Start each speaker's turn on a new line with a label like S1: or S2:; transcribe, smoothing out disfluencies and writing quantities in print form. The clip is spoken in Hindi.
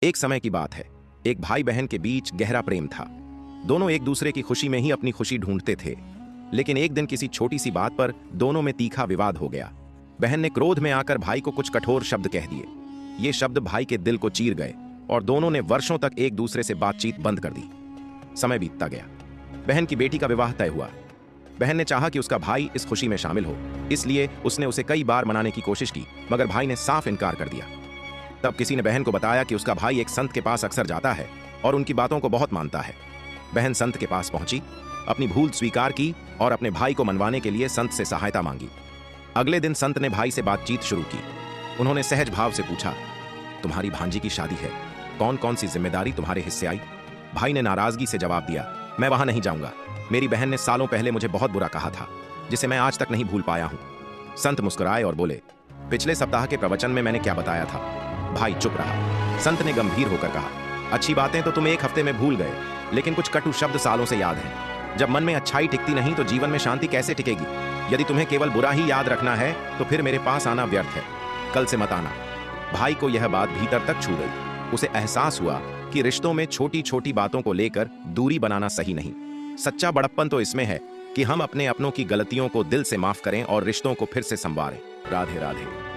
S1: एक समय की बात है। एक भाई बहन के बीच गहरा प्रेम था। दोनों एक दूसरे की खुशी में ही अपनी खुशी ढूंढते थे। लेकिन एक दिन किसी छोटी सी बात पर दोनों में तीखा विवाद हो गया। बहन ने क्रोध में आकर भाई को कुछ कठोर शब्द कह दिए। ये शब्द भाई के दिल को चीर गए और दोनों ने वर्षों तक एक दूसरे से बातचीत बंद कर दी। समय बीतता गया। बहन की बेटी का विवाह तय हुआ। बहन ने चाहा कि उसका भाई इस खुशी में शामिल हो, इसलिए उसने उसे कई बार मनाने की कोशिश की, मगर भाई ने साफ इनकार कर दिया। तब किसी ने बहन को बताया कि उसका भाई एक संत के पास अक्सर जाता है और उनकी बातों को बहुत मानता है। बहन संत के पास पहुंची, अपनी भूल स्वीकार की और अपने भाई को मनवाने के लिए संत से सहायता मांगी। अगले दिन संत ने भाई से बातचीत शुरू की। उन्होंने सहज भाव से पूछा, तुम्हारी भांजी की शादी है, कौन कौन सी जिम्मेदारी तुम्हारे हिस्से आई? भाई ने नाराजगी से जवाब दिया, मैं वहां नहीं जाऊंगा। मेरी बहन ने सालों पहले मुझे बहुत बुरा कहा था, जिसे मैं आज तक नहीं भूल पाया हूं। संत मुस्कुराए और बोले, पिछले सप्ताह के प्रवचन में मैंने क्या बताया था? भाई चुप रहा। संत ने गंभीर होकर कहा, अच्छी बातें तो तुम एक हफ्ते में भूल गए, लेकिन कुछ कटु शब्द सालों से याद हैं। जब मन में अच्छाई टिकती नहीं तो जीवन में शांति कैसे टिकेगी? यदि तुम्हें केवल बुरा ही याद रखना है तो फिर मेरे पास आना व्यर्थ है। कल से मत आना। भाई को यह बात भीतर तक छू गई। उसे एहसास हुआ कि रिश्तों में छोटी छोटी बातों को लेकर दूरी बनाना सही नहीं। सच्चा बड़प्पन तो इसमें है कि हम अपने अपनों की गलतियों को दिल से माफ करें और रिश्तों को फिर से संवारें। राधे राधे।